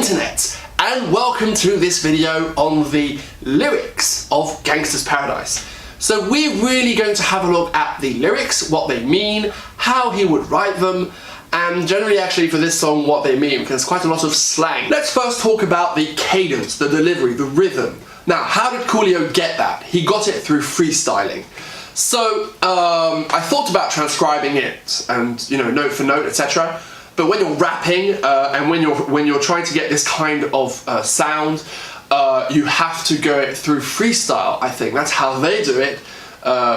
internet, and welcome to this video on the lyrics of Gangsta's Paradise. So we're really going to have a look at the lyrics, what they mean, how he would write them, and generally actually for this song what they mean, because there's quite a lot of slang. Let's first talk about the cadence, the delivery, the rhythm. Now, how did Coolio get that? He got it through freestyling. So I thought about transcribing it and, you know, note for note, etc. But when you're rapping and when you're trying to get this kind of sound, you have to go it through freestyle. I think that's how they do it.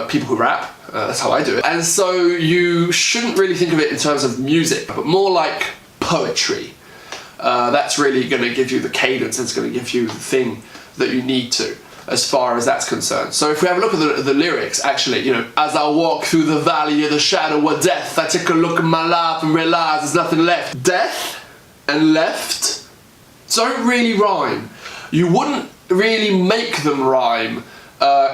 People who rap, that's how I do it. And so you shouldn't really think of it in terms of music, but more like poetry. That's really going to give you the cadence. It's going to give you the thing that you need to, as far as that's concerned. So if we have a look at the lyrics, actually, you know, as I walk through the valley of the shadow of death, I take a look at my life and realize there's nothing left. Death and left don't really rhyme. You wouldn't really make them rhyme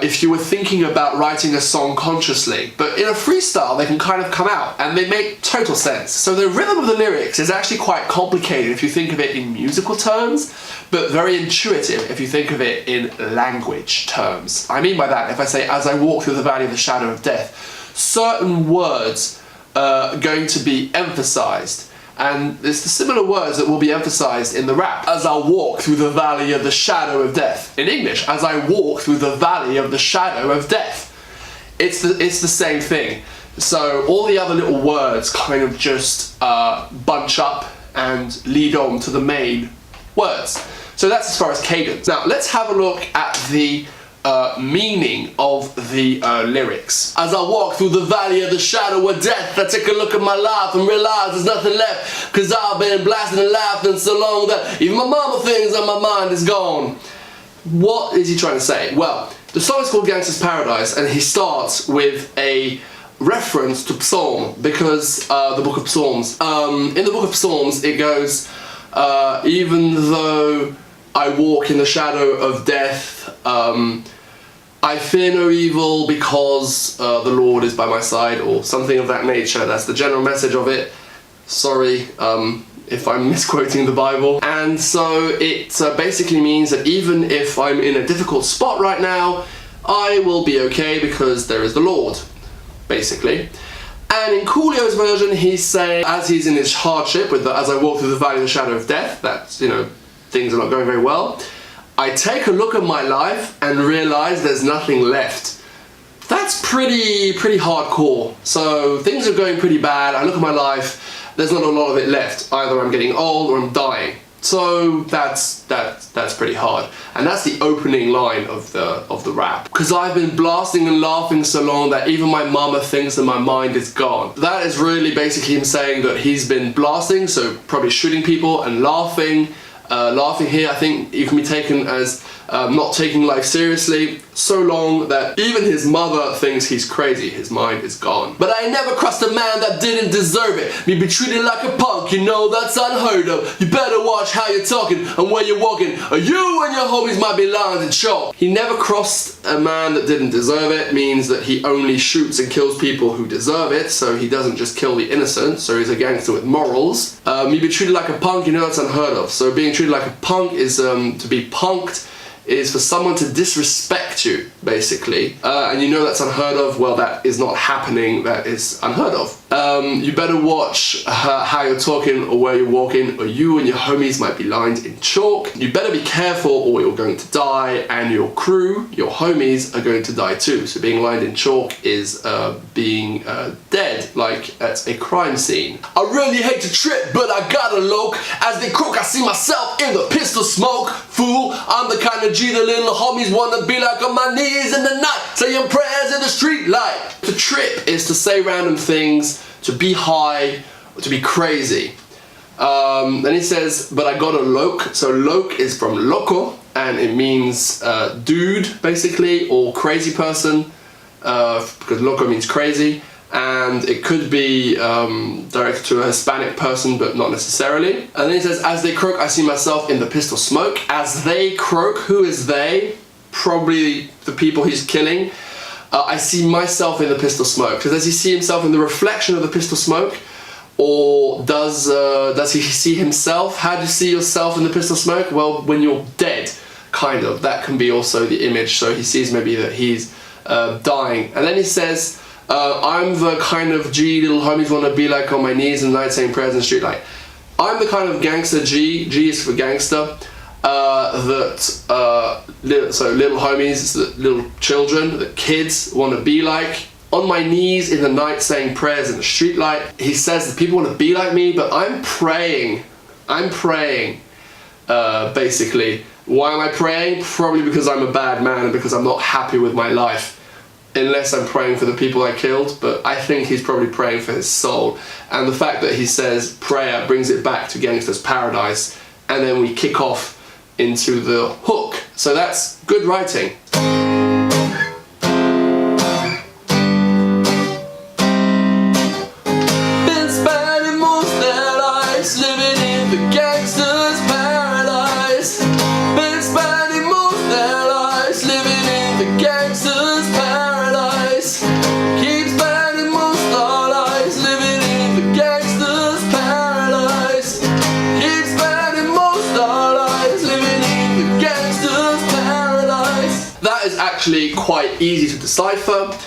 if you were thinking about writing a song consciously, but in a freestyle they can kind of come out and they make total sense. So the rhythm of the lyrics is actually quite complicated if you think of it in musical terms, but very intuitive if you think of it in language terms. I mean by that, if I say, as I walk through the valley of the shadow of death, certain words are going to be emphasized. And it's the similar words that will be emphasized in the rap. As I walk through the valley of the shadow of death. In English, as I walk through the valley of the shadow of death. It's the same thing. So all the other little words kind of just bunch up and lead on to the main words. So that's as far as cadence. Now let's have a look at the meaning of the lyrics. As I walk through the valley of the shadow of death, I take a look at my life and realize there's nothing left, cause I've been blasting and laughing so long that even my mama thinks that my mind is gone. What is he trying to say? Well, the song is called Gangsta's Paradise, and he starts with a reference to Psalm, because the book of Psalms. In the book of Psalms it goes, even though I walk in the shadow of death, I fear no evil because the Lord is by my side, or something of that nature. That's the general message of it. Sorry if I'm misquoting the Bible. And so it basically means that even if I'm in a difficult spot right now, I will be okay because there is the Lord, basically. And in Coolio's version, he's saying, as he's in his hardship, with as I walk through the valley of the shadow of death, that's, you know, things are not going very well, I take a look at my life and realize there's nothing left. That's pretty hardcore. So things are going pretty bad, I look at my life, there's not a lot of it left. Either I'm getting old or I'm dying. So that's pretty hard. And that's the opening line of the rap. Cause I've been blasting and laughing so long that even my mama thinks that my mind is gone. That is really basically him saying that he's been blasting, so probably shooting people, and laughing. Laughing here, I think you can be taken as not taking life seriously so long that even his mother thinks he's crazy, his mind is gone. But I never crossed a man that didn't deserve it. Me be treated like a punk, you know that's unheard of. You better watch how you're talking and where you're walking, or you and your homies might be lying in chalk. He never crossed a man that didn't deserve it means that he only shoots and kills people who deserve it, so he doesn't just kill the innocent, so he's a gangster with morals. Me be treated like a punk, you know that's unheard of. So being treated like a punk is to be punked is for someone to disrespect you, basically. And you know that's unheard of. Well, that is not happening, that is unheard of. You better watch how you're talking or where you're walking, or you and your homies might be lined in chalk. You better be careful or you're going to die, and your crew, your homies, are going to die too. So being lined in chalk is being dead, like at a crime scene. I really hate to trip, but I gotta loke. As they croak, I see myself in the pistol smoke. Fool, I'm the kind of G the little homies wanna be like on my knees in the night, saying prayers in the street light. To trip is to say random things, to be high, or to be crazy. Then he says, but I got a loke. So loke is from loco, and it means dude, basically, or crazy person, because loco means crazy. And it could be directed to a Hispanic person, but not necessarily. And then he says, as they croak, I see myself in the pistol smoke. As they croak, who is they? Probably the people he's killing. I see myself in the pistol smoke. Because does he see himself in the reflection of the pistol smoke? Or does he see himself? How do you see yourself in the pistol smoke? Well, when you're dead, kind of. That can be also the image. So he sees maybe that he's dying. And then he says, I'm the kind of G little homies want to be like on my knees in the night saying prayers in the street light. I'm the kind of gangster G is for gangster, little homies, little children, that kids want to be like. On my knees in the night saying prayers in the street light. He says that people want to be like me, but I'm praying, basically. Why am I praying? Probably because I'm a bad man and because I'm not happy with my life. Unless I'm praying for the people I killed, but I think he's probably praying for his soul. And the fact that he says prayer brings it back to Gangsta's Paradise, and then we kick off into the hook. So that's good writing. Been spending most their lives living in the Gangsta's Paradise. Been spending most their lives living in the Gangsta's Paradise. Keep spending most our lives living in the Gangsta's Paradise. Keep spending most our lives living in the Gangsta's Paradise. That is actually quite easy to decipher.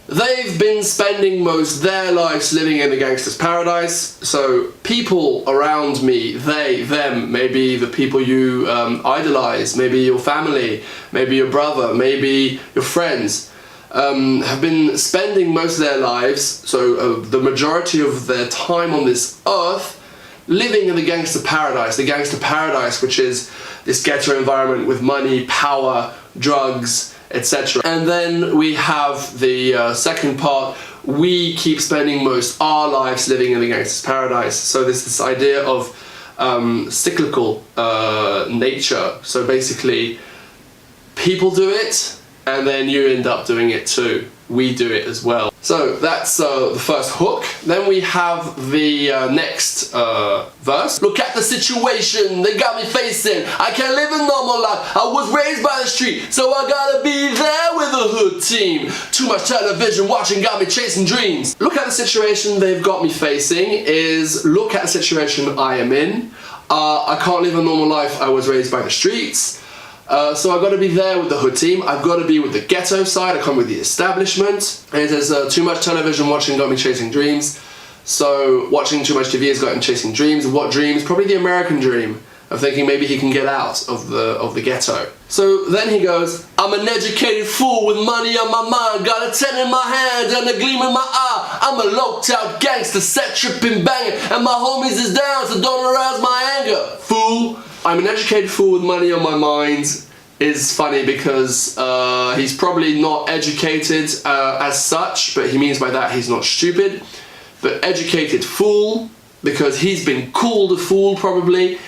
They've been spending most their lives living in the Gangsta's Paradise. So people around me, they, them, maybe the people you idolize, maybe your family, maybe your brother, maybe your friends, have been spending most of their lives, so the majority of their time on this earth, living in the Gangsta Paradise. The Gangsta Paradise, which is this ghetto environment with money, power, drugs, etc. And then we have the second part. We keep spending most our lives living in the Gangsta's Paradise. So there's this idea of cyclical nature. So basically, people do it, and then you end up doing it too. We do it as well. So that's the first hook. Then we have the next verse. Look at the situation they got me facing. I can't live a normal life. I was raised by the street, so I gotta be there with the hood team. Too much television watching got me chasing dreams. Look at the situation they've got me facing is look at the situation I am in. I can't live a normal life. I was raised by the streets. So I've got to be there with the hood team. I've got to be with the ghetto side. I come with the establishment. And it says too much television watching got me chasing dreams. So watching too much TV has got him chasing dreams. What dreams? Probably the American dream of thinking maybe he can get out of the ghetto. So then he goes, I'm an educated fool with money on my mind, got a 10 in my hand and a gleam in my eye. I'm a loped out gangster, set tripping banging, and my homies is down, so don't arouse my anger, fool. I'm an educated fool with money on my mind is funny because he's probably not educated as such, but he means by that he's not stupid. But educated fool, because he's been called a fool probably.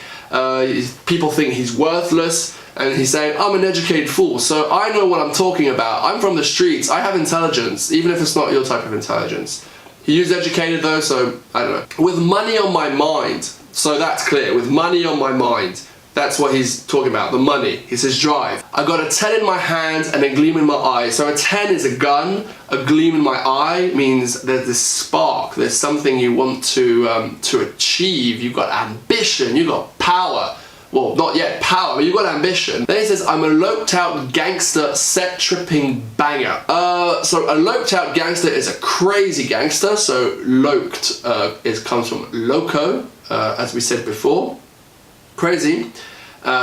People think he's worthless, and he's saying, I'm an educated fool, so I know what I'm talking about. I'm from the streets, I have intelligence, even if it's not your type of intelligence. He used educated though, so I don't know. With money on my mind, so that's clear, with money on my mind. That's what he's talking about, the money. He says drive. I got a 10 in my hand and a gleam in my eye. So a 10 is a gun, a gleam in my eye means there's this spark, there's something you want to achieve. You've got ambition, you've got power. Well, not yet power, but you've got ambition. Then he says, I'm a loped out gangster, set tripping banger. So a loped out gangster is a crazy gangster. So loped comes from loco, as we said before. Crazy.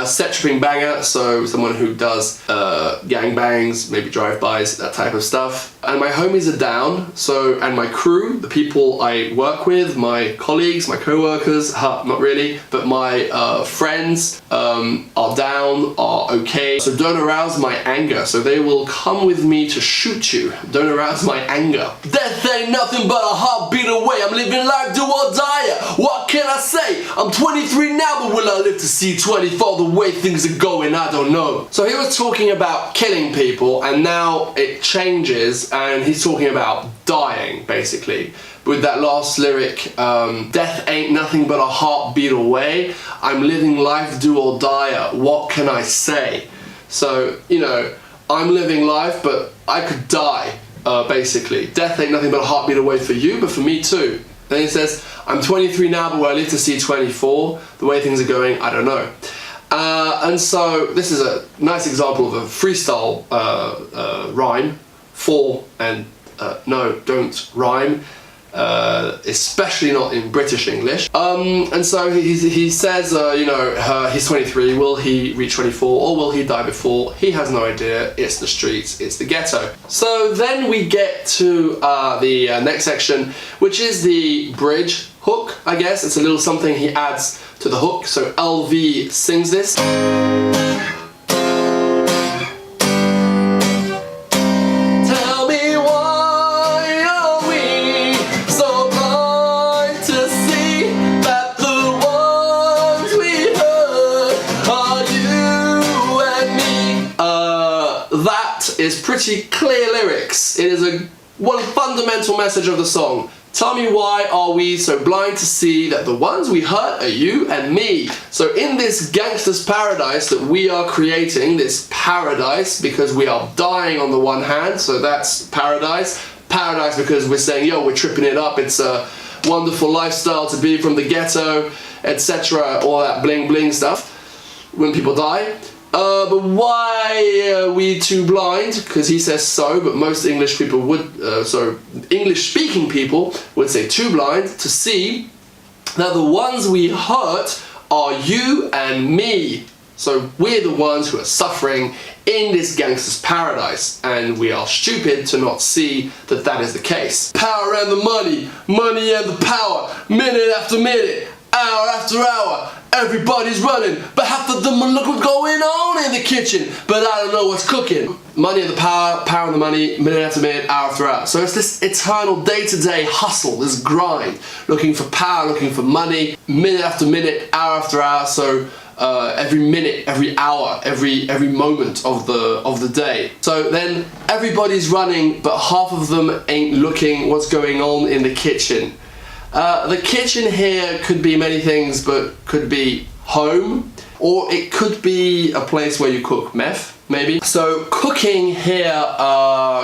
Set tripping banger, so someone who does gangbangs, maybe drive-bys, that type of stuff. And my homies are down, so, and my crew, the people I work with, my colleagues, my co-workers, not really, but my friends are down, are okay. So don't arouse my anger, so they will come with me to shoot you. Don't arouse my anger. Death ain't nothing but a heartbeat away. I'm living life, do or die. What can I say? I'm 23 now, but will I live to see 24? The way things are going, I don't know. So he was talking about killing people, and now it changes and he's talking about dying, basically. With that last lyric, death ain't nothing but a heartbeat away. I'm living life, do or die. What can I say? So, you know, I'm living life, but I could die, basically. Death ain't nothing but a heartbeat away for you, but for me too. Then he says, I'm 23 now, but will I live to see 24? The way things are going, I don't know. And so this is a nice example of a freestyle rhyme. For and no, don't rhyme. Especially not in British English. And so he says, you know, he's 23, will he reach 24 or will he die before? He has no idea, it's the streets, it's the ghetto. So then we get to the next section, which is the bridge hook, I guess. It's a little something he adds to the hook. So LV sings this. Is pretty clear lyrics. It is one fundamental message of the song. Tell me, why are we so blind to see that the ones we hurt are you and me? So in this gangster's paradise that we are creating, this paradise because we are dying on the one hand, so that's paradise. Paradise because we're saying, yo, we're tripping it up, it's a wonderful lifestyle to be from the ghetto, etc. All that bling bling stuff when people die. But why are we too blind? Because he says so, but most English people would, English-speaking people would say too blind to see that the ones we hurt are you and me. So we're the ones who are suffering in this gangster's paradise, and we are stupid to not see that that is the case. Power and the money, money and the power, minute after minute, hour after hour. Everybody's running, but half of them look what's going on in the kitchen, but I don't know what's cooking. Money and the power, power and the money, minute after minute, hour after hour. So it's this eternal day-to-day hustle, this grind, looking for power, looking for money, minute after minute, hour after hour. So every minute, every hour, every moment of the day. So then everybody's running, but half of them ain't looking what's going on in the kitchen. The kitchen here could be many things, but could be home, or it could be a place where you cook meth, maybe. So cooking here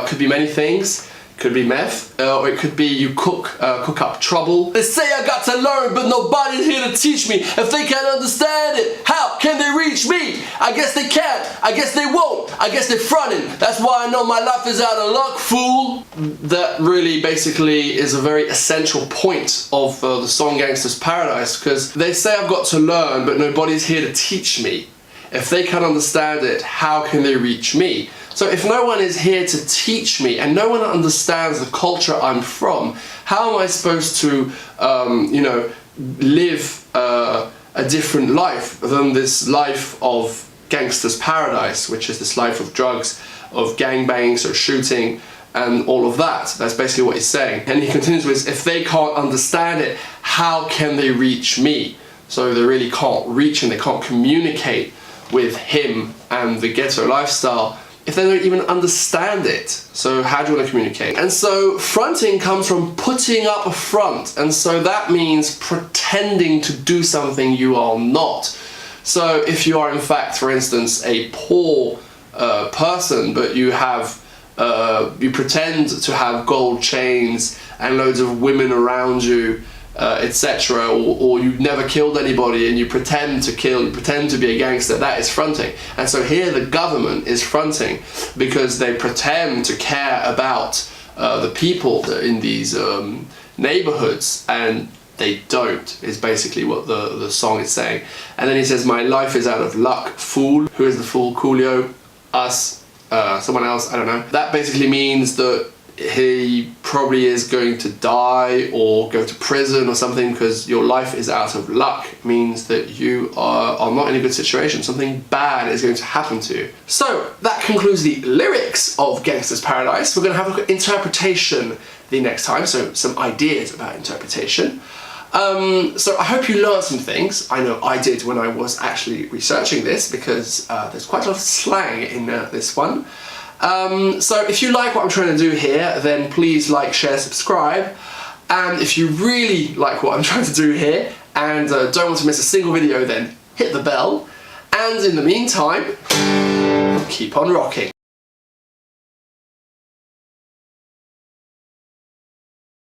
could be many things. Could be meth, or it could be you cook up trouble. They say I got to learn, but nobody's here to teach me. If they can't understand it, how can they reach me? I guess they can't, I guess they won't, I guess they're fronting. That's why I know my life is out of luck, fool. That really basically is a very essential point of the song Gangsta's Paradise, because they say I've got to learn, but nobody's here to teach me. If they can't understand it, how can they reach me? So if no one is here to teach me and no one understands the culture I'm from, how am I supposed to, you know, live a different life than this life of gangster's paradise, which is this life of drugs, of gangbangs or shooting and all of that? That's basically what he's saying. And he continues with, if they can't understand it, how can they reach me? So they really can't reach him, they can't communicate with him and the ghetto lifestyle if they don't even understand it. So how do you want to communicate? And so fronting comes from putting up a front, and so that means pretending to do something you are not. So if you are in fact, for instance, a poor person, but you have you pretend to have gold chains and loads of women around you, etc., or you've never killed anybody and you pretend to kill, you pretend to be a gangster, that is fronting. And so here the government is fronting because they pretend to care about the people in these neighborhoods, and they don't, is basically what the song is saying. And then he says, my life is out of luck, fool. Who is the fool? Coolio, us, someone else, I don't know. That basically means that he probably is going to die or go to prison or something, because your life is out of luck. It means that you are not in a good situation. Something bad is going to happen to you. So that concludes the lyrics of Gangsta's Paradise. We're going to have a look at interpretation the next time, so some ideas about interpretation. So I hope you learned some things. I know I did when I was actually researching this, because there's quite a lot of slang in this one. So if you like what I'm trying to do here, then please like, share, subscribe. And if you really like what I'm trying to do here and don't want to miss a single video, then hit the bell. And in the meantime, keep on rocking.